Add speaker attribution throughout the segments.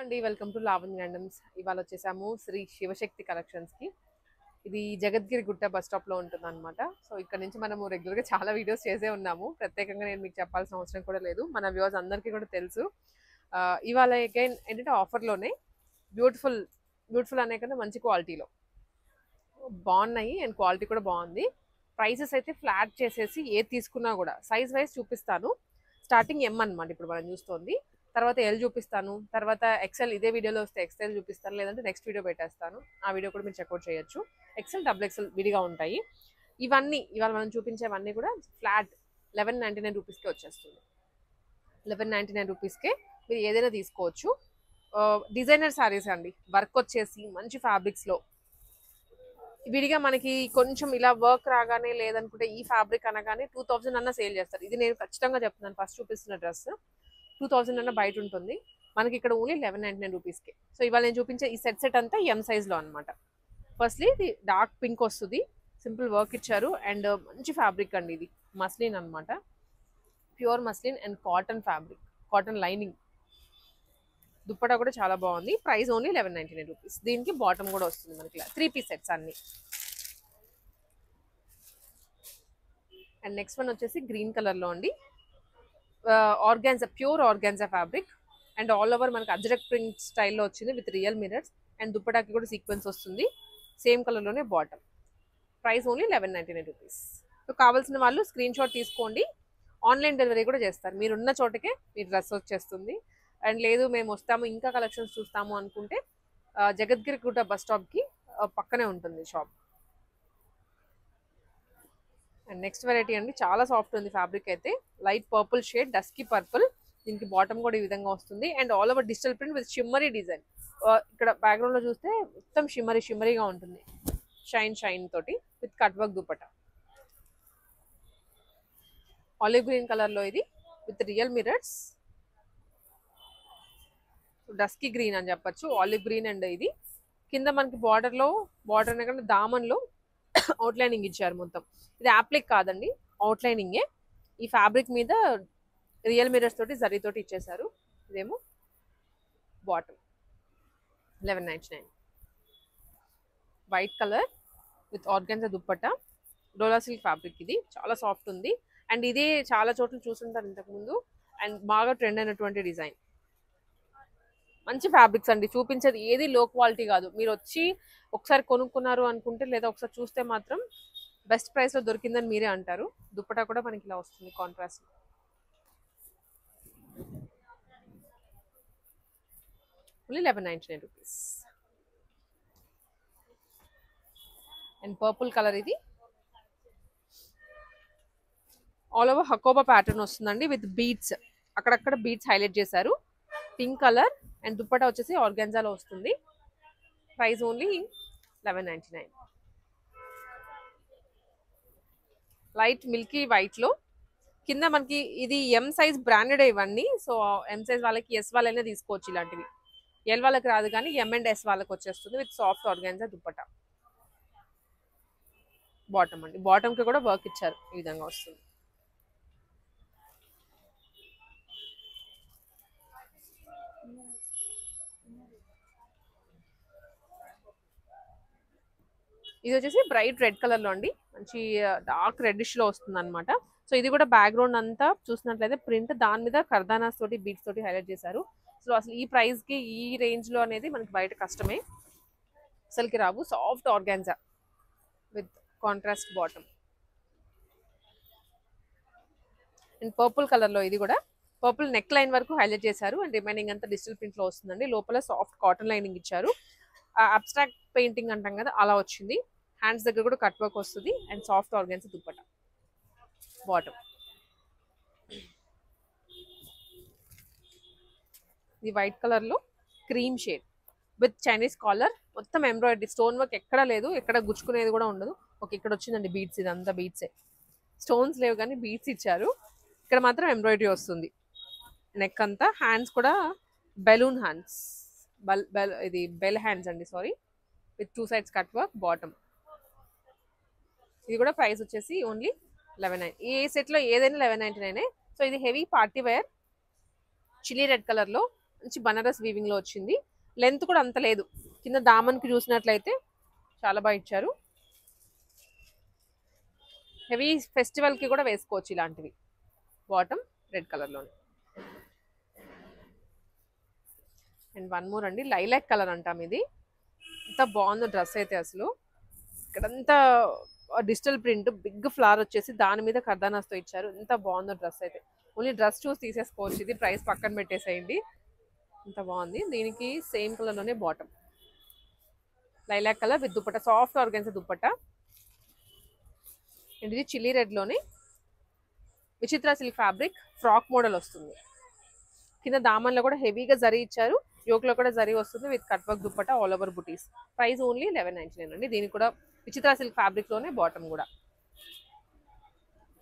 Speaker 1: అండి welcome to Lavanya గండమ్స్. ఇవాళ వచ్చేసాము శ్రీ శివశక్తి కలెక్షన్స్ కి. ఇది జగద్గిరి గుట్ట బస్ స్టాప్ లో ఉంటుంది అనమాట. సో ఇక్కడ నుంచి మనము రెగ్యులర్ గా చాలా వీడియోస్ చేసే ఉన్నాము. ప్రత్యేకంగా నేను మీకు చెప్పాల్సిన అవసరం కూడా లేదు, మన వ్యూవర్స్ అందరికీ కూడా తెలుసు. ఇవాళ అగైన్ ఏంటంటే ఆఫర్ లోనే బ్యూటిఫుల్ బ్యూటిఫుల్ అనే కన్నా మంచి క్వాలిటీలో బాగున్నాయి అండ్ క్వాలిటీ కూడా బాగుంది. ప్రైసెస్ అయితే ఫ్లాట్ చేసేసి ఏది తీసుకున్నా కూడా సైజ్ వైజ్ చూపిస్తాను. స్టార్టింగ్ ఎం అనమాట ఇప్పుడు మనం చూస్తుంది, తర్వాత ఎల్ చూపిస్తాను, తర్వాత ఎక్సెల్ ఇదే వీడియోలో వస్తే ఎక్సెల్ చూపిస్తాను, లేదంటే నెక్స్ట్ వీడియో పెట్టేస్తాను. ఆ వీడియో కూడా మీరు చెక్అవుట్ చేయొచ్చు. ఎక్సెల్ డబుల్ ఎక్సెల్ విడిగా ఉంటాయి. ఇవన్నీ ఇవాళ మనం చూపించేవన్నీ కూడా ఫ్లాట్ 1199 రూపీస్కే వచ్చేస్తుంది. 1199 రూపీస్కే మీరు ఏదైనా తీసుకోవచ్చు. డిజైనర్ శారీస్ అండి, వర్క్ వచ్చేసి మంచి ఫ్యాబ్రిక్స్లో విడిగా మనకి కొంచెం ఇలా వర్క్ రాగానే లేదనుకుంటే ఈ ఫ్యాబ్రిక్ అనగానే 2000 అన్న సేల్ చేస్తారు. ఇది నేను ఖచ్చితంగా చెప్తున్నాను. ఫస్ట్ చూపిస్తున్న డ్రెస్ 2000 అన్న బయట ఉంటుంది, మనకి ఇక్కడ ఓన్లీ 1199 రూపీస్కి. సో ఇవాళ నేను చూపించే ఈ సెట్ అంతా ఎం సైజ్లో అనమాట. ఫస్ట్లీ ఇది డార్క్ పింక్ వస్తుంది, సింపుల్ వర్క్ ఇచ్చారు అండ్ మంచి ఫ్యాబ్రిక్ అండి. ఇది మస్లిన్ అనమాట, pure muslin and cotton fabric, cotton lining. Dupatta కూడా చాలా బాగుంది. Price only 1199 rupees. దీనికి బాటమ్ కూడా వస్తుంది మనకి 3 పీస్ సెట్స్ అన్ని. అండ్ నెక్స్ట్ వన్ వచ్చేసి గ్రీన్ కలర్లో అండి, organza, pure organza fabric and all over మనకి అజ్రక్ ప్రింట్ స్టైల్లో వచ్చింది విత్ రియల్ మిరర్స్ అండ్ దుప్పటాకి కూడా సీక్వెన్స్ వస్తుంది. సేమ్ కలర్లోనే bottom. Price only 1199 rupees. So కావాల్సిన వాళ్ళు స్క్రీన్ షాట్ తీసుకోండి. ఆన్లైన్ డెలివరీ కూడా చేస్తారు. మీరున్న చోటకే మీ డ్రెస్ వచ్చేస్తుంది. అండ్ లేదు మేము వస్తాము ఇంకా కలెక్షన్స్ చూస్తాము అనుకుంటే జగద్గిరి గుట్ట బస్ స్టాప్కి పక్కనే ఉంటుంది షాప్. అండ్ నెక్స్ట్ వెరైటీ అండి, చాలా సాఫ్ట్ ఉంది ఫ్యాబ్రిక్ అయితే. Light purple shade, dusky purple. దీనికి బాటమ్ కూడా ఈ విధంగా వస్తుంది and all over digital print with shimmery design. ఇక్కడ బ్యాక్గ్రౌండ్లో చూస్తే మొత్తం షిమ్మరీగా ఉంటుంది, షైన్ తోటి with cut work dupatta. Olive green కలర్లో ఇది with real mirrors, dusky green అని చెప్పచ్చు, ఆలివ్ గ్రీన్. అండ్ ఇది కింద మనకి బార్డర్ అనగా దామన్లో అవుట్లైనింగ్ ఇచ్చారు మొత్తం. ఇది యాప్లిక్ కాదండి, అవుట్లైనింగే. ఈ ఫ్యాబ్రిక్ మీద రియల్ మిరర్స్ తోటి జరీతోటి ఇచ్చేసారు. ఇదేమో bottom 1199. White colour with organza dupatta, dola silk fabric. ఇది చాలా సాఫ్ట్ ఉంది అండ్ ఇదే చాలా చోట్ల చూసుంటారు ఇంతకుముందు అండ్ బాగా ట్రెండ్ అయినటువంటి డిజైన్. మంచి ఫ్యాబ్రిక్స్ అండి, చూపించేది ఏది లో క్వాలిటీ కాదు. మీరు వచ్చి ఒకసారి కొనుక్కున్నారు అనుకుంటే లేదా ఒకసారి చూస్తే మాత్రం బెస్ట్ ప్రైస్లో దొరికిందని మీరే అంటారు. దుప్పటా కూడా మనకి ఇలా వస్తుంది contrast. Only 1199 rupees. And purple colour, ఇది ఆల్ ఓవర్ హకోబా ప్యాటర్న్ వస్తుందండి విత్ బీడ్స్, అక్కడక్కడ బీడ్స్ హైలైట్ చేశారు. పింక్ కలర్ అండ్ దుప్పటా వచ్చేసి ఆర్గాన్జాలో వస్తుంది. Price only 1199. లైట్ మిల్కీ వైట్లో కింద మనకి ఇది ఎం సైజ్ బ్రాండెడ్ ఇవన్నీ. సో ఎం సైజ్ వాళ్ళకి, ఎస్ వాళ్ళైనా తీసుకోవచ్చు ఇలాంటివి. ఎల్ వాళ్ళకి రాదు కానీ ఎం అండ్ ఎస్ వాళ్ళకి వచ్చేస్తుంది with soft organza dupatta. Bottom అండి, బాటమ్కి కూడా వర్క్ ఇచ్చారు, ఈ విధంగా వస్తుంది. ఇది వచ్చేసి బ్రైట్ రెడ్ కలర్లో అండి, మంచి డార్క్ రెడ్డిష్లో వస్తుంది అనమాట. సో ఇది కూడా బ్యాక్గ్రౌండ్ అంతా చూసినట్లయితే ప్రింట్, దాని మీద కర్దానాస్ తోటి బీడ్స్ తోటి హైలైట్ చేశారు. సో అసలు ఈ ప్రైస్కి ఈ రేంజ్లో అనేది మనకి బయట కష్టమే, అసలుకి రావు. Soft organza with contrast bottom. And purple కలర్లో ఇది కూడా పర్పుల్ నెక్ లైన్ వరకు హైలైట్ చేశారు అండ్ రిమైనింగ్ అంతా డిజిటల్ ప్రింట్లో వస్తుందండి. లోపల సాఫ్ట్ కాటన్ లైనింగ్ ఇచ్చారు. అబ్స్ట్రాక్ట్ పెయింటింగ్ అంటాం కదా అలా వచ్చింది. హ్యాండ్స్ దగ్గర కూడా కట్ వర్క్ వస్తుంది and soft organza dupatta, bottom. ఇది వైట్ కలర్లో cream shade with Chinese collar, మొత్తం ఎంబ్రాయిడరీ, స్టోన్ వర్క్ ఎక్కడ లేదు, ఎక్కడ గుచ్చుకునేది కూడా ఉండదు. ఓకే, ఇక్కడ వచ్చిందండి బీడ్స్, ఇదంతా బీడ్సే, స్టోన్స్ లేవు కానీ బీడ్స్ ఇచ్చారు. ఇక్కడ మాత్రం ఎంబ్రాయిడరీ వస్తుంది నెక్ అంతా. హ్యాండ్స్ కూడా బెలూన్ హ్యాండ్స్, ఇది బెల్ హ్యాండ్స్ అండి, sorry, with 2 sides cut work, bottom. ఇది కూడా ప్రైస్ వచ్చేసి ఓన్లీ 1199. ఈ సెట్లో ఏదైనా 1199. సో ఇది heavy party wear chilli red కలర్లో మంచి బనారస్ వీవింగ్ లో వచ్చింది. లెంత్ కూడా అంత లేదు. కింద దామన్కి చూసినట్లయితే చాలా బాగా ఇచ్చారు. హెవీ ఫెస్టివల్ కి కూడా వేసుకోవచ్చు ఇలాంటివి. బాటమ్ రెడ్ కలర్ లోనే. అండ్ వన్ మోర్ అండి, లైలాక్ కలర్ అంటాం ఇది. ఎంత బాగుందో డ్రెస్ అయితే అసలు. ఇక్కడంతా డిజిటల్ ప్రింట్, బిగ్ ఫ్లవర్ వచ్చేసి దాని మీద కర్దానాస్తో ఇచ్చారు. ఎంత బాగుందో డ్రెస్ అయితే. ఓన్లీ డ్రెస్ చూసి తీసేసుకోవచ్చు. ఇది ప్రైస్ పక్కన పెట్టేసేయండి. ఎంత బాగుంది. దీనికి సేమ్ కలర్ లోనే bottom, lilac colour with dupatta, soft organza dupatta. And ఇది చిల్లీ రెడ్ లోనే విచిత్ర సిల్క్ ఫ్యాబ్రిక్, ఫ్రాక్ మోడల్ వస్తుంది. కింద దామన్లో కూడా హెవీగా జరీ ఇచ్చారు. యోక్లో కూడా జరీ వస్తుంది with cut work dupatta, all over buttis. Price only 1199 అండి. దీనికి కూడా విచిత్ర సిల్క్ ఫ్యాబ్రిక్ లోనే బాటమ్ కూడా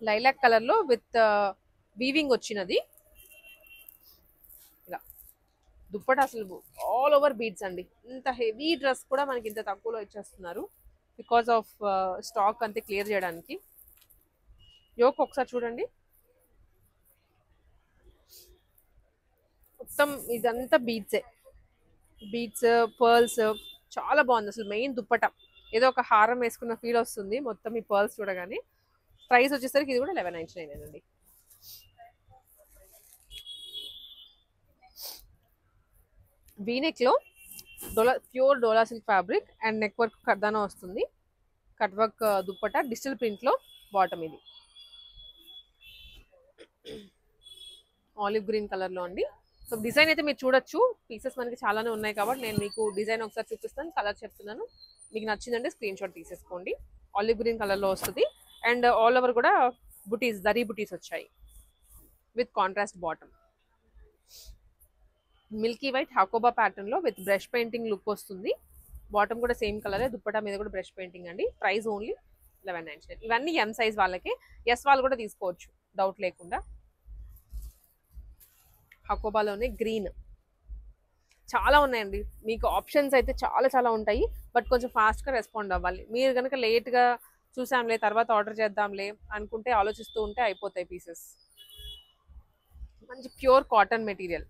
Speaker 1: లైలాక్ కలర్ లో విత్ వీవింగ్ వచ్చినది. ఇలా దుప్పట అసలు ఆల్ ఓవర్ బీడ్స్ అండి. ఇంత హెవీ డ్రెస్ కూడా మనకి ఇంత తక్కువలో ఇచ్చేస్తున్నారు బికాస్ ఆఫ్ స్టాక్ అంతే క్లియర్ చేయడానికి. యోక్ ఒకసారి చూడండి. మొత్తం ఇదంతా బీడ్సే, బీడ్స్, పర్ల్స్, చాలా బాగుంది అసలు. మెయిన్ దుప్పట ఏదో ఒక హారం వేసుకున్న ఫీల్ వస్తుంది మొత్తం ఈ పర్ల్స్ చూడగానే. ప్రైస్ వచ్చేసరికి ఇది కూడా 1199 అండి. వీనెక్ లో pure dola silk fabric and neck work kardana వస్తుంది. Cut work dupatta, digital print లో బాటమ్. ఇది ఆలివ్ గ్రీన్ కలర్ లో అండి. సో డిజైన్ అయితే మీరు చూడొచ్చు. పీసెస్ మనకి చాలానే ఉన్నాయి కాబట్టి నేను మీకు డిజైన్ ఒకసారి చూపిస్తాను, కలర్ చెప్తున్నాను. మీకు నచ్చిందంటే స్క్రీన్ షాట్ తీసేసుకోండి. ఆలివ్ గ్రీన్ కలర్ లో వస్తుంది. అండ్ ఆల్ ఓవర్ కూడా బుటీస్, దరీ బుటీస్ వచ్చాయి with contrast bottom. Milky white Hakoba pattern లో విత్ బ్రష్ పెయింటింగ్ లుక్ వస్తుంది. బాటమ్ కూడా సేమ్ కలరే, దుప్పటా మీద కూడా బ్రష్ పెయింటింగ్ అండి. Price only 1199. ఇవన్నీ ఎం సైజ్ వాళ్ళకి, ఎస్ వాళ్ళు కూడా తీసుకోవచ్చు డౌట్ లేకుండా. హకోబాలోనే గ్రీన్ చాలా ఉన్నాయండి. మీకు ఆప్షన్స్ అయితే చాలా చాలా ఉంటాయి. బట్ కొంచెం ఫాస్ట్గా రెస్పాండ్ అవ్వాలి. మీరు కనుక లేట్గా చూసాంలే తర్వాత ఆర్డర్ చేద్దాంలే అనుకుంటే, ఆలోచిస్తూ ఉంటే అయిపోతాయి పీసెస్. మంచి pure cotton material,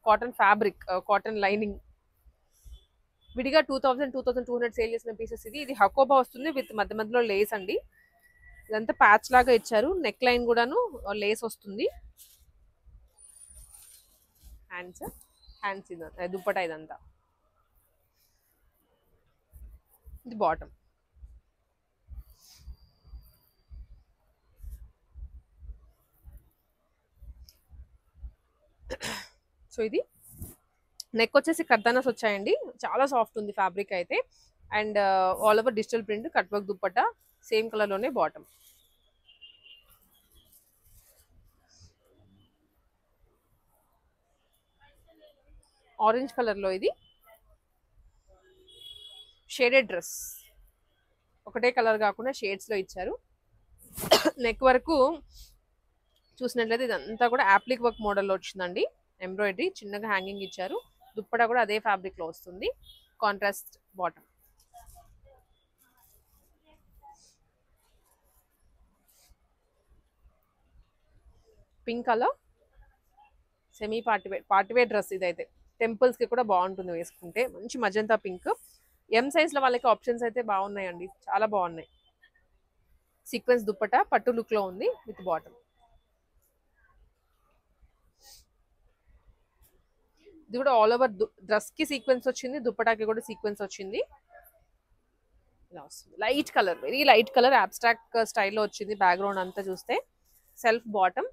Speaker 1: cotton fabric, cotton lining. విడిగా 2200 సేల్ చేసిన పీసెస్ ఇది. ఇది హకోబా వస్తుంది విత్ మధ్య మధ్యలో లేస్ అండి. ఇదంతా ప్యాచ్ లాగా ఇచ్చారు. నెక్ లైన్ కూడాను లేస్ వస్తుంది. హ్యాండ్స్ ఇదంతా దుప్పటా, ఇదంతా ఇది బాటమ్. సో ఇది నెక్ వచ్చేసి కర్దానాస్ వచ్చాయండి. చాలా సాఫ్ట్ ఉంది ఫ్యాబ్రిక్ అయితే. And all over digital print, cut work dupatta, same colour లోనే బాటమ్. ఆరెంజ్ కలర్ లో ఇది షేడెడ్ డ్రెస్, ఒకటే కలర్ కాకుండా షేడ్స్ లో ఇచ్చారు. నెక్ వరకు చూసినట్లయితే ఇదంతా కూడా యాప్లిక్ వర్క్ మోడల్లో వచ్చిందండి. ఎంబ్రాయిడరీ, చిన్నగా హ్యాంగింగ్ ఇచ్చారు. దుప్పటా కూడా అదే ఫ్యాబ్రిక్ లో వస్తుంది. Contrast bottom. Pink colour semi party wear dress. ఇదైతే టెంపుల్స్ కి కూడా బాగుంటుంది వేసుకుంటే. మంచి మజంతా పింక్. ఎం సైజ్ లో వాళ్ళకి ఆప్షన్స్ అయితే బాగున్నాయండి, చాలా బాగున్నాయి. సీక్వెన్స్ దుప్పటా పట్టు లుక్ లో ఉంది విత్ బాటమ్. ఇది కూడా ఆల్ ఓవర్ డ్రెస్ కి సీక్వెన్స్ వచ్చింది, దుప్పటాకి కూడా సీక్వెన్స్ వచ్చింది. ఇలా వస్తుంది. Light colour, very light colour, abstract స్టైల్లో వచ్చింది. బ్యాక్గ్రౌండ్ అంతా చూస్తే సెల్ఫ్ బాటమ్.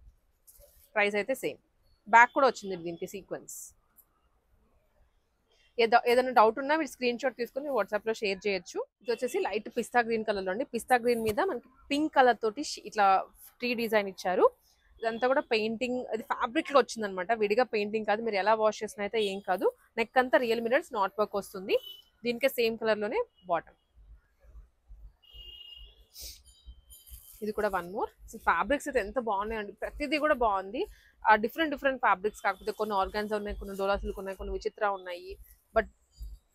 Speaker 1: ప్రైస్ అయితే సేమ్. బ్యాక్ కూడా వచ్చింది దీనికి సీక్వెన్స్. ఏదైనా డౌట్ ఉన్నా మీరు స్క్రీన్ షాట్ తీసుకుని వాట్సాప్ లో షేర్ చేయొచ్చు. ఇది వచ్చేసి లైట్ పిస్తా గ్రీన్ కలర్ లో అండి. పిస్తా గ్రీన్ మీద మనకి పింక్ కలర్ తోటి ఇట్లా ట్రీ డిజైన్ ఇచ్చారు. ఇదంతా కూడా పెయింటింగ్, అది ఫ్యాబ్రిక్ లో వచ్చింది అనమాట. విడిగా పెయింటింగ్ కాదు, మీరు ఎలా వాష్ చేసిన అయితే ఏం కాదు. నెక్ అంతా రియల్ మిరర్స్ నాట్ వర్క్ వస్తుంది. దీనికే సేమ్ కలర్ లోనే బాటమ్. ఇది కూడా వన్ మోర్. ఫ్యాబ్రిక్స్ అయితే ఎంత బాగున్నాయండి, ప్రతిదీ కూడా బాగుంది. డిఫరెంట్ ఫ్యాబ్రిక్స్, కాకపోతే కొన్ని ఆర్గాన్జా ఉన్నాయి, కొన్ని డోలా సిల్క్ ఉన్నాయి, కొన్ని విచిత్ర ఉన్నాయి. బట్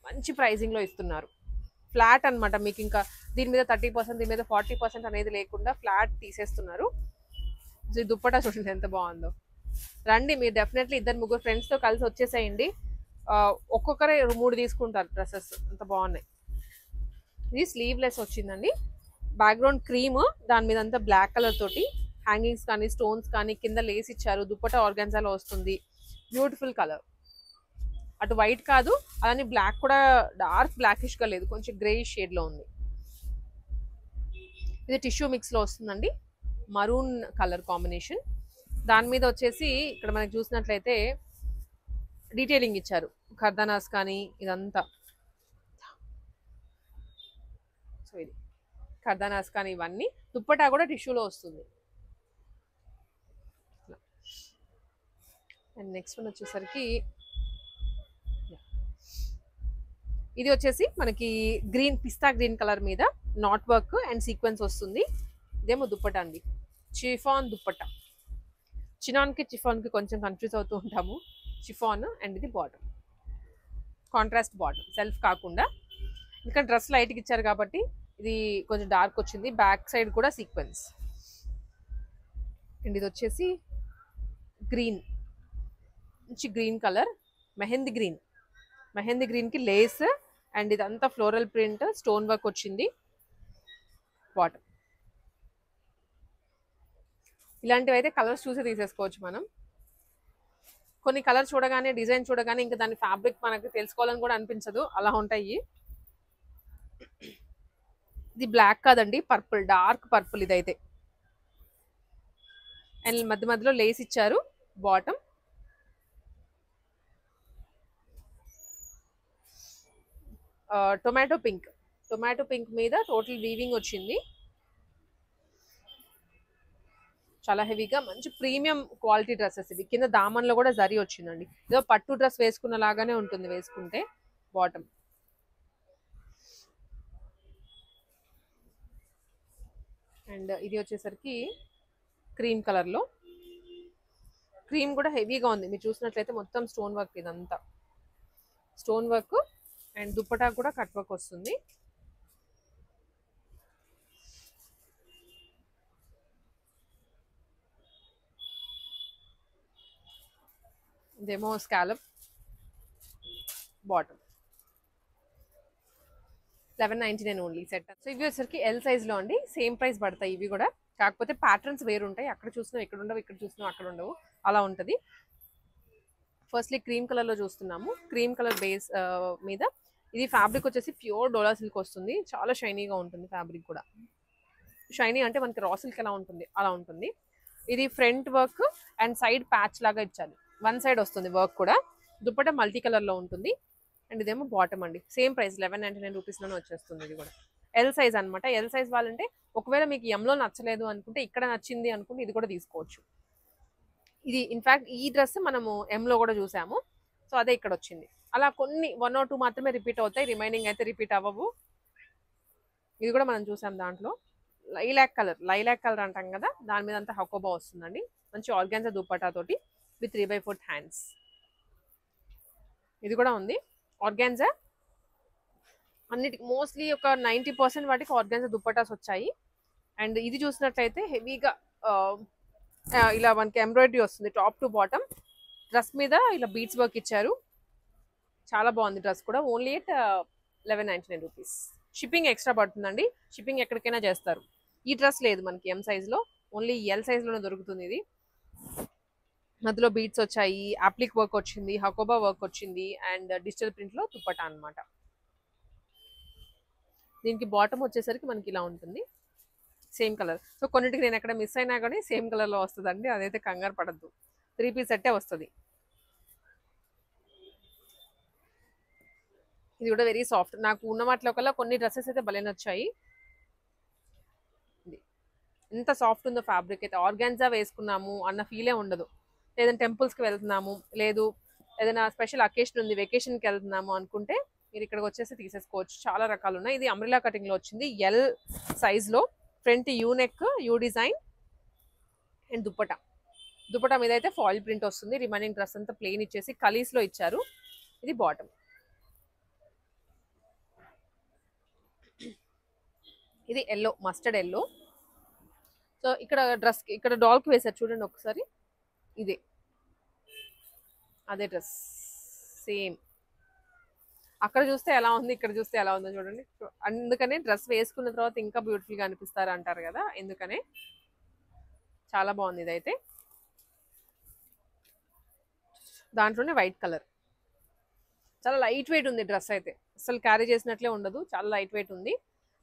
Speaker 1: మంచి ప్రైజింగ్ లో ఇస్తున్నారు. ఫ్లాట్ అనమాట. మీకు ఇంకా దీని మీద 30%, దీని మీద 40% అనేది లేకుండా ఫ్లాట్ తీసేస్తున్నారు. దుప్పటా చూడండి ఎంత బాగుందో. రండి, మీరు డెఫినెట్లీ ఇద్దరు ముగ్గురు ఫ్రెండ్స్తో కలిసి వచ్చేసేయండి. ఒక్కొక్కరే 3 తీసుకుంటారు డ్రెస్సెస్, అంత బాగున్నాయి. ఇది స్లీవ్లెస్ వచ్చిందండి, బ్యాక్గ్రౌండ్ క్రీమ్, దాని మీద అంతా బ్లాక్ కలర్ తోటి హ్యాంగింగ్స్ కానీ స్టోన్స్ కానీ కింద లేస్ ఇచ్చారు. దుప్పటా ఆర్గాన్జాలో వస్తుంది, బ్యూటిఫుల్ కలర్. అటు వైట్ కాదు, అలానే బ్లాక్ కూడా డార్క్ బ్లాకిష్ గా లేదు, కొంచెం గ్రేయిష్ షేడ్ లో ఉంది. ఇది టిష్యూ మిక్స్ లో వస్తుందండి, మరూన్ కలర్ కాంబినేషన్. దాని మీద వచ్చేసి ఇక్కడ మనకి చూసినట్లయితే డీటెయిలింగ్ ఇచ్చారు, ఖర్దానాస్ కానీ ఇదంతా. సో ఇది ఖర్దానాస్ కానీ ఇవన్నీ, దుప్పటా కూడా టిష్యూలో వస్తుంది. అండ్ నెక్స్ట్ వన్ వచ్చేసరికి ఇది వచ్చేసి మనకి గ్రీన్, పిస్తా గ్రీన్ కలర్ మీద నాట్ వర్క్ అండ్ సీక్వెన్స్ వస్తుంది. ఇదేమో దుప్పటా అండి, చిఫాన్ దుప్పటా. చినాన్కి చిఫాన్కి కొంచెం కన్ఫ్యూజ్ అవుతూ ఉంటాము. చిఫాన్ అండ్ ఇది బాటమ్, కాంట్రాస్ట్ బాటమ్, సెల్ఫ్ కాకుండా. ఇంకా డ్రెస్ లైట్కి ఇచ్చారు కాబట్టి ఇది కొంచెం డార్క్ వచ్చింది. బ్యాక్ సైడ్ కూడా సీక్వెన్స్. అండ్ ఇది వచ్చేసి గ్రీన్, మంచి green colour, mehndi green. Mehndi గ్రీన్కి లేస్ అండ్ ఇదంతా ఫ్లోరల్ ప్రింట్, స్టోన్ వర్క్ వచ్చింది బాటమ్. ఇలాంటివి అయితే కలర్స్ చూసి తీసేసుకోవచ్చు మనం. కొన్ని కలర్ చూడగానే, డిజైన్ చూడగానే ఇంకా దాని ఫ్యాబ్రిక్ మనకి తెలుసుకోవాలని కూడా అనిపించదు, అలా ఉంటాయి. ఇది బ్లాక్ కాదండి, పర్పుల్, డార్క్ పర్పుల్ ఇదైతే. అండ్ మధ్య మధ్యలో లేస్ ఇచ్చారు bottom. Tomato pink, tomato pink మీద టోటల్ వీవింగ్ వచ్చింది. చాలా హెవీగా మంచి ప్రీమియం క్వాలిటీ డ్రెస్సెస్ ఇవి. కింద దామన్లో కూడా జరీ వచ్చిందండి, ఏదో పట్టు డ్రెస్ వేసుకున్న లాగానే ఉంటుంది వేసుకుంటే బాటమ్. అండ్ ఇది వచ్చేసరికి క్రీమ్ కలర్లో, క్రీమ్ కూడా హెవీగా ఉంది. మీరు చూసినట్లయితే మొత్తం స్టోన్ వర్క్, ఇదంతా స్టోన్ వర్క్. అండ్ దుప్పటా కూడా కట్ వర్క్ వస్తుంది. ఇదేమో scallop bottom, 1199 only set. So ఇవి వచ్చరికి ఎల్ సైజ్లో అండి, సేమ్ ప్రైస్ పడతాయి ఇవి కూడా. కాకపోతే ప్యాటర్న్స్ వేరు ఉంటాయి, అక్కడ చూసినా ఇక్కడ ఉండవు, ఇక్కడ చూసినా అక్కడ ఉండవు, అలా ఉంటుంది. ఫస్ట్లీ క్రీమ్ కలర్లో చూస్తున్నాము, క్రీమ్ కలర్ బేస్ మీద. ఇది ఫ్యాబ్రిక్ వచ్చేసి ప్యూర్ డోలా సిల్క్ వస్తుంది, చాలా షైనీగా ఉంటుంది ఫ్యాబ్రిక్ కూడా. షైనీ అంటే మనకి రా సిల్క్ ఎలా ఉంటుంది అలా ఉంటుంది. ఇది front work and side patch లాగా ఇచ్చారు, వన్ సైడ్ వస్తుంది వర్క్ కూడా. దుప్పట మల్టీ కలర్లో ఉంటుంది. అండ్ ఇదేమో బాటమ్ అండి, సేమ్ ప్రైస్ 1199 రూపీస్లోనే వచ్చేస్తుంది. ఇది కూడా ఎల్ సైజ్ అనమాట. ఎల్ సైజ్ వాళ్ళంటే ఒకవేళ మీకు ఎంలో నచ్చలేదు అనుకుంటే, ఇక్కడ నచ్చింది అనుకుంటే ఇది కూడా తీసుకోవచ్చు. ఇది ఇన్ఫ్యాక్ట్ ఈ డ్రెస్ మనము ఎంలో కూడా చూసాము, సో అదే ఇక్కడ వచ్చింది. అలా కొన్ని 1 or 2 మాత్రమే రిపీట్ అవుతాయి, రిమైనింగ్ అయితే రిపీట్ అవ్వవు. ఇది కూడా మనం చూసాం దాంట్లో. లైలాక్ కలర్ అంటాం కదా, దాని మీద అంతా హకోబా వస్తుందండి. మంచి ఆర్గాన్జా దుప్పటా తోటి విత్ 3/4 హ్యాండ్స్. ఇది కూడా ఉంది ఆర్గాన్జా. అన్నిటికి మోస్ట్లీ ఒక 90% వాటికి ఆర్గాన్జా దుప్పటాస్ వచ్చాయి. అండ్ ఇది చూసినట్లయితే హెవీగా ఇలా మనకి ఎంబ్రాయిడరీ వస్తుంది టాప్ టు బాటమ్. డ్రెస్ మీద ఇలా బీట్స్ వర్క్ ఇచ్చారు, చాలా బాగుంది డ్రెస్ కూడా. Only at 1199 rupees. Shipping extra పడుతుందండి, షిప్పింగ్ ఎక్కడికైనా చేస్తారు. ఈ డ్రెస్ లేదు మనకి ఎం సైజ్లో, ఓన్లీ ఎల్ సైజ్లోనే దొరుకుతుంది ఇది. మధ్యలో బీట్స్ వచ్చాయి, అప్లిక్ వర్క్ వచ్చింది, హకోబా వర్క్ వచ్చింది అండ్ డిజిటల్ ప్రింట్లో దుప్పటా అనమాట. దీనికి బాటమ్ వచ్చేసరికి మనకి ఇలా ఉంటుంది, సేమ్ కలర్. సో కొన్నిటికి నేను ఎక్కడ మిస్ అయినా కానీ సేమ్ కలర్లో వస్తుందండి, అదైతే కంగారు పడద్దు. 3 పీస్ సెట్టే వస్తుంది. ఇది కూడా వెరీ సాఫ్ట్. నాకు ఉన్న వాటిలో కల్లా కొన్ని డ్రెస్సెస్ అయితే భలే నచ్చాయి. ఇది ఎంత సాఫ్ట్ ఉందో ఫ్యాబ్రిక్ అయితే. ఆర్గాన్జా వేసుకున్నాము అన్న ఫీలే ఉండదు. లేదంటే టెంపుల్స్కి వెళ్తున్నాము, లేదు ఏదైనా స్పెషల్ అకేషన్ ఉంది, వెకేషన్కి వెళ్తున్నాము అనుకుంటే మీరు ఇక్కడికి వచ్చేసి తీసేసుకోవచ్చు. చాలా రకాలు ఉన్నాయి. ఇది అంబ్రెలా కటింగ్లో వచ్చింది, ఎల్ సైజ్లో. Front U neck, you design and dupatta మీద అయితే ఫాయిల్ ప్రింట్ వస్తుంది. రిమైనింగ్ డ్రెస్ అంతా ప్లెయిన్ ఇచ్చేసి కలీస్లో ఇచ్చారు. ఇది బాటమ్. ఇది ఎల్లో, మస్టర్డ్ ఎల్లో. సో ఇక్కడ డ్రెస్, ఇక్కడ డాల్కి వేసారు చూడండి ఒకసారి. ఇదే అదే డ్రెస్ సేమ్. అక్కడ చూస్తే ఎలా ఉంది, ఇక్కడ చూస్తే ఎలా ఉందో చూడండి. అందుకనే డ్రెస్ వేసుకున్న తర్వాత ఇంకా బ్యూటిఫుల్గా అనిపిస్తారు అంటారు కదా, ఎందుకనే. చాలా బాగుంది ఇదైతే. దాంట్లోనే వైట్ కలర్, చాలా లైట్ వెయిట్ ఉంది డ్రెస్ అయితే, అసలు క్యారీ చేసినట్లే ఉండదు, చాలా లైట్ వెయిట్ ఉంది.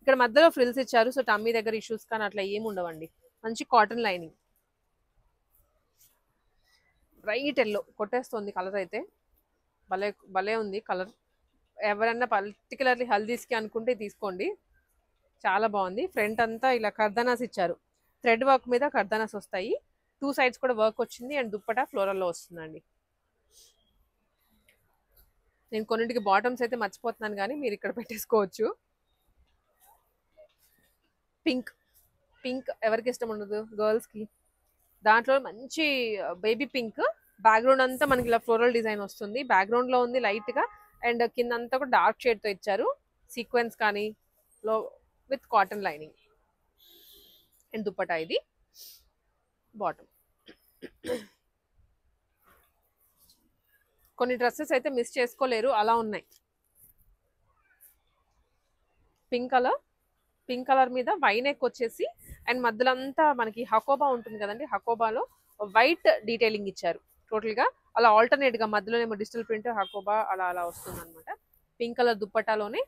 Speaker 1: ఇక్కడ మధ్యలో ఫ్రిల్స్ ఇచ్చారు, సో టమ్మీ దగ్గర ఇష్యూస్ కానీ అట్లా ఏమి ఉండవండి. మంచి కాటన్ లైనింగ్, బ్రైట్ ఎల్లో కొట్టేస్తుంది కలర్ అయితే. భలే భలే ఉంది కలర్. ఎవరన్నా పర్టికులర్లీ హల్దీస్కి అనుకుంటే తీసుకోండి, చాలా బాగుంది. ఫ్రంట్ అంతా ఇలా కర్దనాస్ ఇచ్చారు, థ్రెడ్ వర్క్ మీద కర్దనాస్ వస్తాయి. 2 సైడ్స్ కూడా వర్క్ వచ్చింది అండ్ దుప్పటా ఫ్లోరల్లో వస్తుందండి. నేను కొన్నింటికి బాటమ్స్ అయితే మర్చిపోతున్నాను కానీ మీరు ఇక్కడ పెట్టేసుకోవచ్చు. పింక్, పింక్ ఎవరికి ఇష్టం ఉండదు గర్ల్స్కి. దాంట్లో మంచి బేబీ పింక్, బ్యాక్గ్రౌండ్ అంతా మనకి ఇలా ఫ్లోరల్ డిజైన్ వస్తుంది. బ్యాక్గ్రౌండ్లో ఉంది లైట్గా, అండ్ కింద అంతా కూడా డార్క్ షేడ్తో ఇచ్చారు సీక్వెన్స్ కానీ లో with cotton lining. And dupatta ఇది బాటమ్. కొన్ని డ్రెస్సెస్ అయితే మిస్ చేసుకోలేరు, అలా ఉన్నాయి. పింక్ కలర్, పింక్ కలర్ మీద వైనెక్ వచ్చేసి, అండ్ మధ్యలో అంతా మనకి హకోబా ఉంటుంది కదండి, హకోబాలో వైట్ డీటెయిలింగ్ ఇచ్చారు టోటల్గా. అలా ఆల్టర్నేట్గా మధ్యలోనేమో డిజిటల్ ప్రింట్, హకోబా అలా అలా వస్తుంది అనమాట. పింక్ కలర్ దుప్పటాలోనే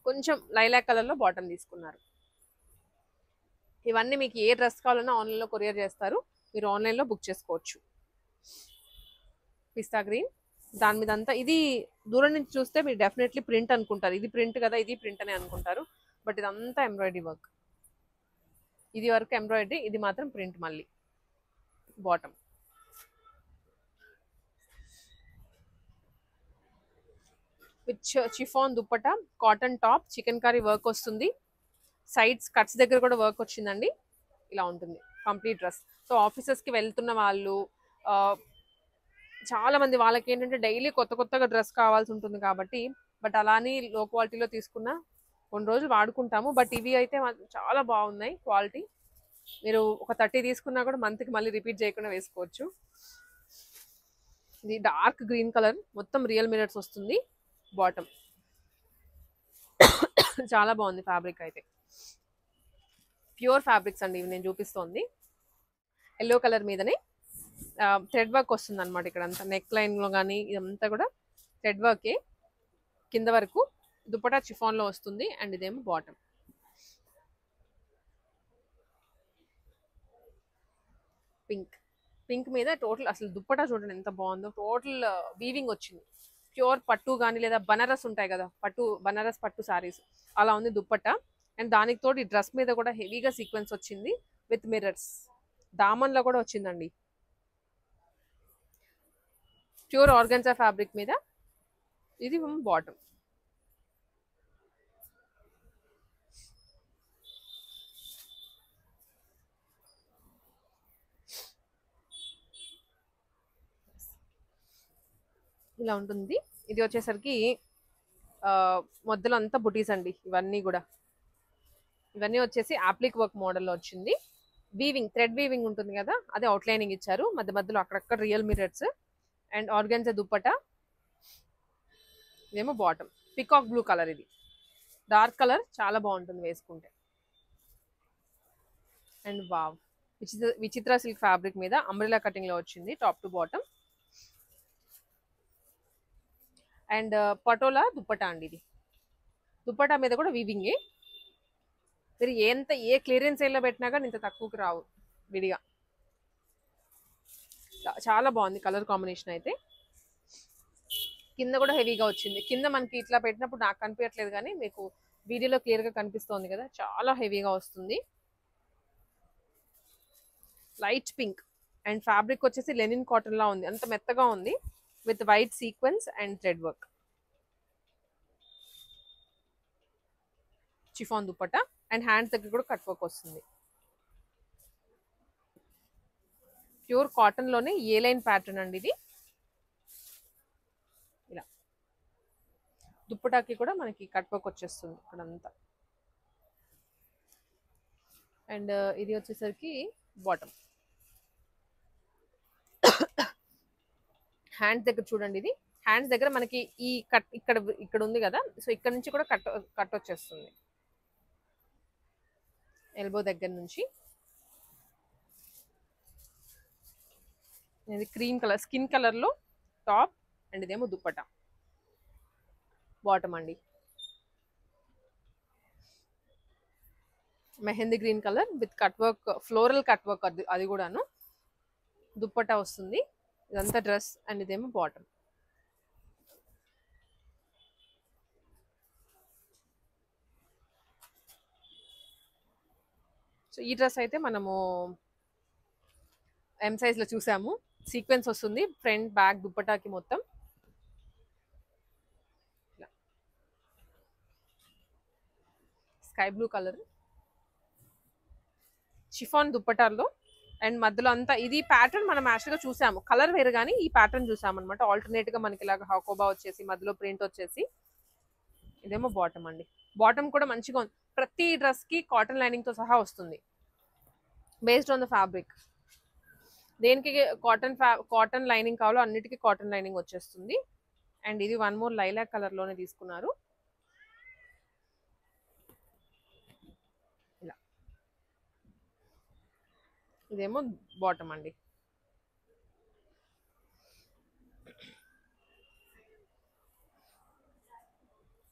Speaker 1: కొంచెం లైలాక్ కలర్లో బాటమ్ తీసుకున్నారు. ఇవన్నీ మీకు ఏ డ్రెస్ కావాలన్నా ఆన్లైన్లో కొరియర్ చేస్తారు, మీరు ఆన్లైన్లో బుక్ చేసుకోవచ్చు. పిస్తా గ్రీన్, దాని మీద అంతా ఇది దూరం నుంచి చూస్తే మీరు డెఫినెట్లీ ప్రింట్ అనుకుంటారు, ఇది ప్రింట్ కదా, ఇది ప్రింట్ అనే అనుకుంటారు. బట్ ఇదంతా ఎంబ్రాయిడరీ వర్క్, ఇది వరకు ఎంబ్రాయిడరీ, ఇది మాత్రం ప్రింట్. మళ్ళీ bottom with chiffon dupatta, cotton top, chicken curry work వస్తుంది. సైడ్స్ కట్స్ దగ్గర కూడా వర్క్ వచ్చిందండి. ఇలా ఉంటుంది కంప్లీట్ డ్రెస్. సో ఆఫీసెస్కి వెళ్తున్న వాళ్ళు చాలా మంది, వాళ్ళకి ఏంటంటే డైలీ కొత్త కొత్తగా డ్రెస్ కావాల్సి ఉంటుంది కాబట్టి, బట్ అలానే లో క్వాలిటీలో తీసుకున్న కొన్ని రోజులు వాడుకుంటాము. బట్ ఇవి అయితే చాలా బాగున్నాయి క్వాలిటీ. మీరు ఒక 30 తీసుకున్నా కూడా మంత్కి మళ్ళీ రిపీట్ చేయకుండా వేసుకోవచ్చు. ఇది డార్క్ గ్రీన్ కలర్, మొత్తం రియల్ మిరర్స్ వస్తుంది బాటమ్. చాలా బాగుంది ఫ్యాబ్రిక్ అయితే, ప్యూర్ ఫ్యాబ్రిక్స్ అండి ఇవి నేను చూపిస్తోంది. ఎల్లో కలర్ మీదనే థ్రెడ్ వర్క్ వస్తుంది అనమాట. ఇక్కడ అంతా నెక్ లైన్లో కానీ ఇదంతా కూడా థ్రెడ్ వర్కే కింద వరకు. దుప్పటా చిఫాన్లో వస్తుంది, అండ్ ఇదేమో బాటమ్. పింక్, పింక్ మీద టోటల్ అసలు దుప్పటా చూడండి ఎంత బాగుందో, టోటల్ వీవింగ్ వచ్చింది. ప్యూర్ పట్టు కానీ లేదా బనారస్ ఉంటాయి కదా, పట్టు బనారస్ పట్టు సారీస్ అలా ఉంది దుప్పటా. అండ్ దానికి తోడు ఈ డ్రెస్ మీద కూడా హెవీగా సీక్వెన్స్ వచ్చింది విత్ మిర్రర్స్. దామన్లో కూడా వచ్చిందండి, ప్యూర్ ఆర్గన్జా ఫ్యాబ్రిక్ మీద. ఇది బాటమ్. ఇలా ఉంటుంది. ఇది వచ్చేసరికి మధ్యలో అంతా బుటీస్ అండి ఇవన్నీ కూడా. ఇవన్నీ వచ్చేసి ఆప్లిక్ వర్క్ మోడల్లో వచ్చింది. వీవింగ్, థ్రెడ్ వీవింగ్ ఉంటుంది కదా, అదే అవుట్లైనింగ్ ఇచ్చారు. మధ్య మధ్యలో అక్కడక్కడ real mirrors. And organza dupatta, ఇదేమో బాటమ్. పికాక్ బ్లూ కలర్, ఇది డార్క్ కలర్, చాలా బాగుంటుంది వేసుకుంటే. అండ్ వావ్, విచిత్ర సిల్క్ ఫ్యాబ్రిక్ మీద అంబ్రెలా కటింగ్లో వచ్చింది top to bottom. And patola dupatta అండి ఇది. దుప్పటా మీద కూడా వీవింగే. మీరు ఏ క్లియరెన్స్ సేల్లో పెట్టినా కానీ ఇంత తక్కువకి రావు విడిగా. చాలా బాగుంది కలర్ కాంబినేషన్ అయితే. కింద కూడా హెవీగా వచ్చింది. కింద మనకి ఇట్లా పెట్టినప్పుడు నాకు కనిపించట్లేదు కానీ మీకు వీడియోలో క్లియర్గా కనిపిస్తోంది కదా, చాలా హెవీగా వస్తుంది. లైట్ పింక్, అండ్ ఫ్యాబ్రిక్ వచ్చేసి లెనిన్ కాటన్ లా ఉంది, అంత మెత్తగా ఉంది with white sequence and thread work. Chiffon dupatta, and hands దగ్గర కూడా కట్ వర్క్ వస్తుంది. ప్యూర్ కాటన్ లోనే ఏ లైన్ ప్యాటర్న్ అండి ఇది. ఇలా దుప్పటాకి కూడా మనకి కట్ వర్క్ వచ్చేస్తుంది ఇక్కడంతా. అండ్ ఇది వచ్చేసరికి బాటమ్. హ్యాండ్స్ దగ్గర చూడండి, ఇది హ్యాండ్స్ దగ్గర మనకి ఈ కట్ ఇక్కడ ఇక్కడ ఉంది కదా, సో ఇక్కడ నుంచి కూడా కట్ కట్ వచ్చేస్తుంది ఎల్బో దగ్గర నుంచి. ఇది క్రీమ్ కలర్ స్కిన్ కలర్ లో టాప్ అండ్ ఇదేమో దుప్పట, బాటమ్ అండి mehndi green colour with cut work, floral cut work, అది కూడాను. దుప్పట వస్తుంది, ఇదంతా డ్రెస్ అండ్ ఇదేమో బాటమ్. సో ఈ డ్రెస్ అయితే మనము ఎం సైజ్ లో చూసాము. సీక్వెన్స్ వస్తుంది ఫ్రంట్ బ్యాక్ దుప్పటాకి మొత్తం. స్కై బ్లూ కలర్ షిఫాన్ దుప్పటాల్లో అండ్ మధ్యలో అంతా ఇది ప్యాటర్న్ మనం యాక్చువల్గా చూసాము, కలర్ వేరు కానీ ఈ ప్యాటర్న్ చూసాము అనమాట. ఆల్టర్నేట్ గా మనకి ఇలాగ హాకోబా వచ్చేసి మధ్యలో ప్రింట్ వచ్చేసి. ఇదేమో బాటమ్ అండి, బాటమ్ కూడా మంచిగా ఉంది. ప్రతి డ్రెస్ కి కాటన్ లైనింగ్ తో సహా వస్తుంది బేస్డ్ ఆన్ ద ఫ్యాబ్రిక్. దేనికి కాటన్ లైనింగ్ కావాలో అన్నిటికీ కాటన్ లైనింగ్ వచ్చేస్తుంది. అండ్ ఇది వన్ మోర్ లైలాక్ కలర్ లోనే తీసుకున్నారు. ఇలా ఇదేమో బాటమ్ అండి.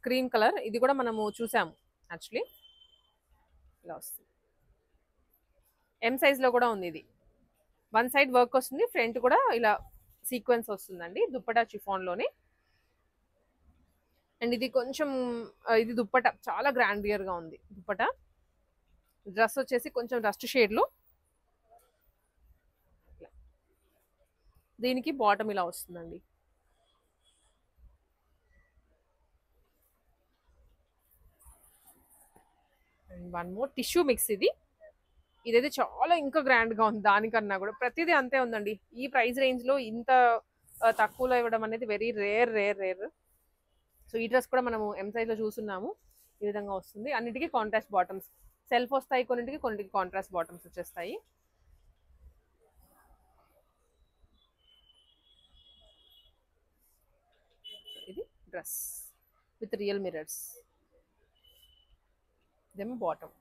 Speaker 1: క్రీమ్ కలర్, ఇది కూడా మనము చూసాము యాక్చువల్లీ. ఇలా వస్తుంది, ఎం సైజ్ లో కూడా ఉంది. ఇది వన్ సైడ్ వర్క్ వస్తుంది, ఫ్రంట్ కూడా ఇలా సీక్వెన్స్ వస్తుందండి దుప్పటా షిఫాన్ లోనే. అండ్ ఇది కొంచెం ఇది దుప్పట చాలా గ్రాండియర్ గా ఉంది దుప్పట. డ్రెస్ వచ్చేసి కొంచెం రస్ట్ షేడ్ లో, దీనికి బాటమ్ ఇలా వస్తుందండి. And one more tissue mix, ఇదైతే చాలా ఇంకా గ్రాండ్ గా ఉంది దానికన్నా కూడా. ప్రతిదీ అంతే ఉందండి ఈ ప్రైస్ రేంజ్ లో, ఇంత తక్కువలో ఇవ్వడం అనేది very rare rare rare. So ఈ డ్రెస్ కూడా మనము ఎం సైజ్ లో చూస్తున్నాము. ఈ విధంగా వస్తుంది, అన్నిటికీ కాంట్రాస్ట్ బాటమ్స్ సెల్ఫ్ వస్తాయి, కొన్నిటికి కాంట్రాస్ట్ బాటమ్స్ వచ్చేస్తాయి. ఇది డ్రెస్ విత్ రియల్ మిరర్స్, ఇదేమో బాటమ్.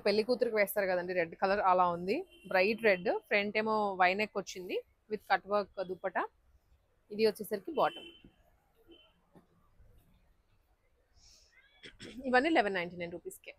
Speaker 1: పెళ్లి కూతురికి వేస్తారు కదండి రెడ్ కలర్, అలా ఉంది బ్రైట్ రెడ్. ఫ్రంట్ ఏమో వైనెక్ వచ్చింది విత్ కట్ వర్క్ దుప్పట. ఇది వచ్చేసరికి బాటమ్. ఇవన్నీ 1199 రూపీస్కే.